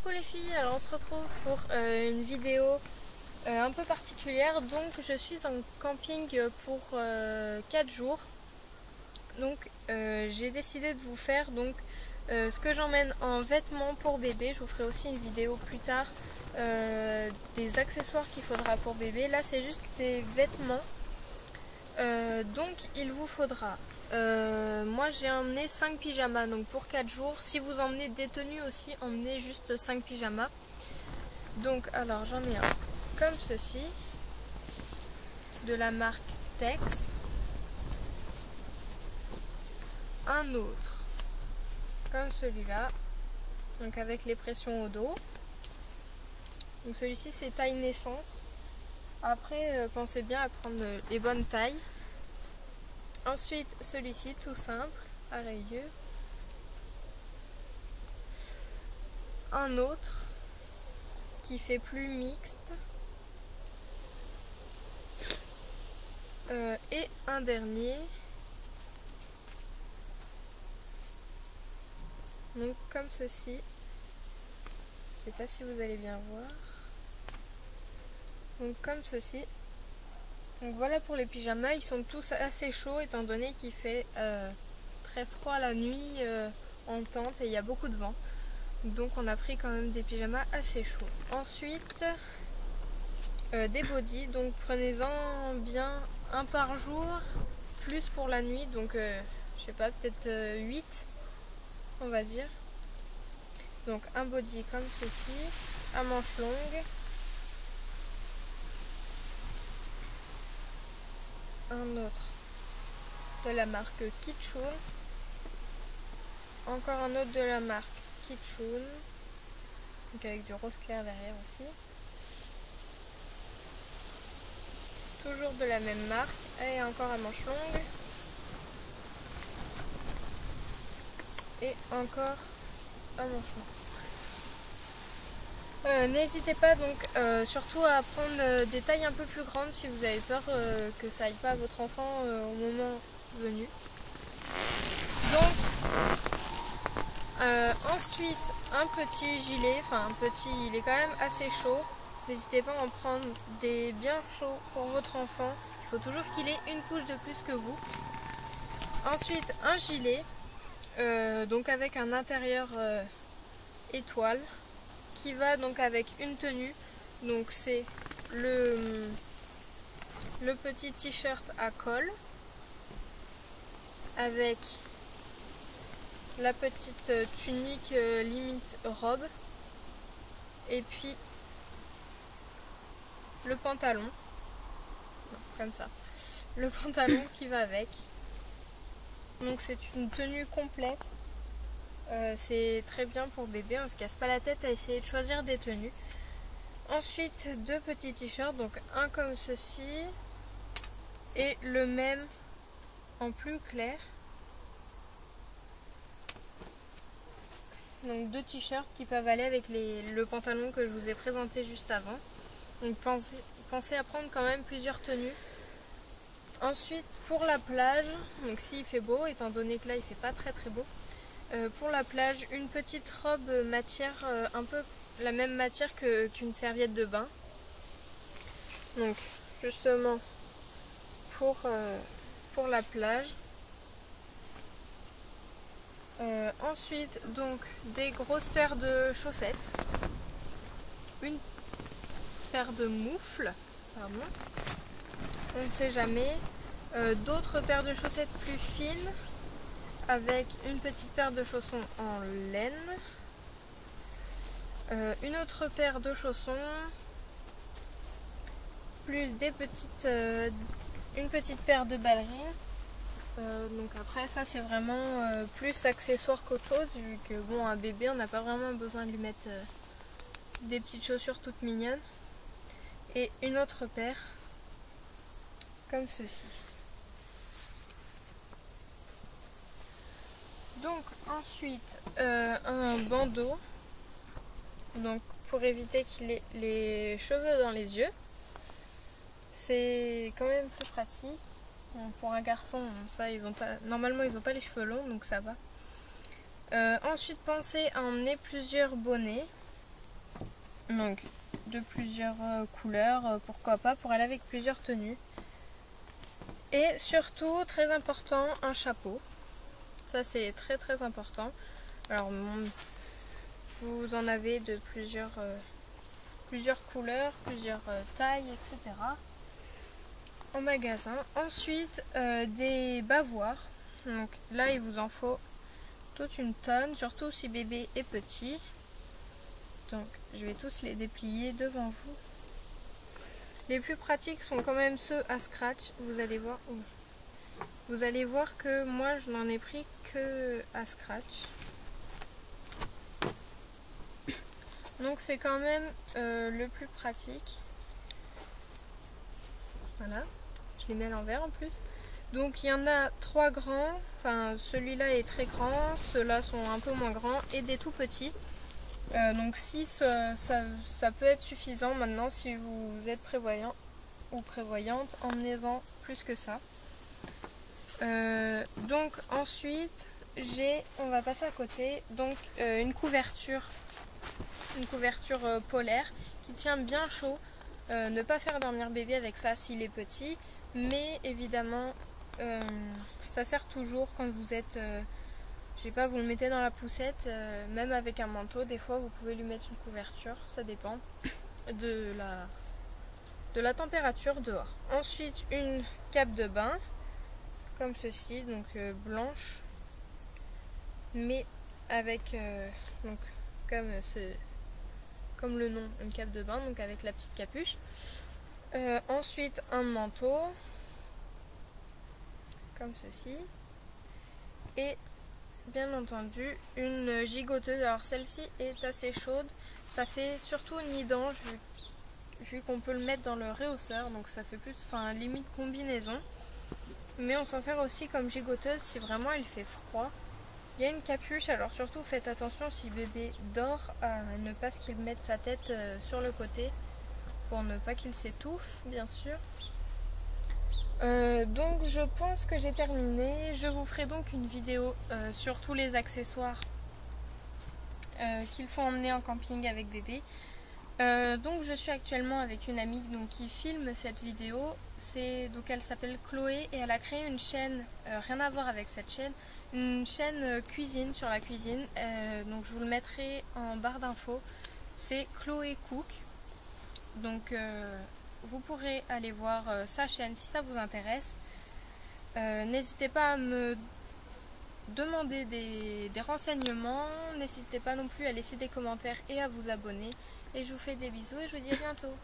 Coucou les filles, alors on se retrouve pour une vidéo un peu particulière. Donc je suis en camping pour 4 jours. Donc j'ai décidé de vous faire ce que j'emmène en vêtements pour bébé. Je vous ferai aussi une vidéo plus tard des accessoires qu'il faudra pour bébé. Là c'est juste des vêtements. Donc il vous faudra, moi j'ai emmené 5 pyjamas donc pour 4 jours. Si vous emmenez des tenues aussi, emmenez juste 5 pyjamas. Donc alors j'en ai un comme ceci, de la marque Tex. Un autre comme celui-là, donc avec les pressions au dos. Donc celui-ci c'est taille naissance. Après pensez bien à prendre les bonnes tailles. Ensuite celui-ci tout simple à rayures. Un autre qui fait plus mixte. Et un dernier. Donc comme ceci. Je sais pas si vous allez bien voir. Donc comme ceci. Donc voilà pour les pyjamas, ils sont tous assez chauds étant donné qu'il fait très froid la nuit en tente et il y a beaucoup de vent. Donc on a pris quand même des pyjamas assez chauds. Ensuite des bodys, donc prenez-en bien un par jour, plus pour la nuit, donc je sais pas, peut-être 8 on va dire. Donc un body comme ceci, à manches longues. Un autre de la marque Kitschun, encore un autre de la marque Kitschun, donc avec du rose clair derrière aussi, toujours de la même marque, et encore à manches longues, et encore à manches longues. N'hésitez pas donc surtout à prendre des tailles un peu plus grandes si vous avez peur que ça aille pas à votre enfant au moment venu. Donc ensuite un petit gilet, enfin un petit, il est quand même assez chaud. N'hésitez pas à en prendre des bien chauds pour votre enfant. Il faut toujours qu'il ait une couche de plus que vous. Ensuite un gilet, donc avec un intérieur étoile, qui va donc avec une tenue. Donc c'est le petit t-shirt à col avec la petite tunique limite robe et puis le pantalon, comme ça, le pantalon qui va avec. Donc c'est une tenue complète. C'est très bien pour bébé, on se casse pas la tête à essayer de choisir des tenues. Ensuite deux petits t-shirts, donc un comme ceci et le même en plus clair. Donc deux t-shirts qui peuvent aller avec le pantalon que je vous ai présenté juste avant. Donc pensez à prendre quand même plusieurs tenues. Ensuite pour la plage, donc s'il fait beau, étant donné que là il fait pas très beau, pour la plage une petite robe matière, un peu la même matière qu'une serviette de bain. Donc justement pour la plage. Ensuite donc des grosses paires de chaussettes, une paire de moufles, pardon, on ne sait jamais, d'autres paires de chaussettes plus fines avec une petite paire de chaussons en laine, une autre paire de chaussons, plus une petite paire de ballerines. Donc après ça c'est vraiment plus accessoire qu'autre chose, vu que bon, un bébé on n'a pas vraiment besoin de lui mettre des petites chaussures toutes mignonnes. Et une autre paire comme ceci. Donc ensuite un bandeau, donc pour éviter qu'il ait les cheveux dans les yeux. C'est quand même plus pratique. Bon, pour un garçon, ça normalement ils n'ont pas les cheveux longs, donc ça va. Ensuite pensez à emmener plusieurs bonnets. Donc de plusieurs couleurs, pourquoi pas, pour aller avec plusieurs tenues. Et surtout, très important, un chapeau. Ça c'est très très important. Alors vous en avez de plusieurs couleurs, plusieurs tailles, etc. en magasin. Ensuite, des bavoirs. Donc là, il vous en faut toute une tonne, surtout si bébé est petit. Donc je vais tous les déplier devant vous. Les plus pratiques sont quand même ceux à scratch. Vous allez voir. Vous allez voir que moi, je n'en ai pris que à scratch. Donc c'est quand même le plus pratique. Voilà, je les mets à l'envers en plus. Donc il y en a 3 grands, enfin celui-là est très grand, ceux-là sont un peu moins grands et des tout petits. Donc 6, ça peut être suffisant maintenant si vous êtes prévoyant ou prévoyante, emmenez-en plus que ça. Donc ensuite, on va passer à côté, donc une couverture polaire qui tient bien chaud. Ne pas faire dormir bébé avec ça s'il est petit, mais évidemment ça sert toujours quand vous êtes, je sais pas, vous le mettez dans la poussette, même avec un manteau, des fois vous pouvez lui mettre une couverture, ça dépend de la température dehors. Ensuite une cape de bain, comme ceci, donc blanche, mais avec, donc comme le nom, une cape de bain, donc avec la petite capuche. Ensuite un manteau, comme ceci, et bien entendu une gigoteuse. Alors celle-ci est assez chaude, ça fait surtout nid d'ange vu qu'on peut le mettre dans le réhausseur, donc ça fait plus, enfin limite combinaison, mais on s'en sert aussi comme gigoteuse si vraiment il fait froid. Il y a une capuche, alors surtout faites attention si bébé dort à ne pas qu'il mette sa tête sur le côté pour ne pas qu'il s'étouffe, bien sûr. Donc je pense que j'ai terminé. Je vous ferai donc une vidéo sur tous les accessoires qu'il faut emmener en camping avec bébé. Donc je suis actuellement avec une amie donc, qui filme cette vidéo. Donc elle s'appelle Chloé et elle a créé une chaîne, rien à voir avec cette chaîne, une chaîne cuisine sur la cuisine. Donc je vous le mettrai en barre d'infos. C'est Chloé Cook. Donc vous pourrez aller voir sa chaîne si ça vous intéresse. N'hésitez pas à me demander des renseignements, n'hésitez pas non plus à laisser des commentaires et à vous abonner. Et je vous fais des bisous et je vous dis à bientôt.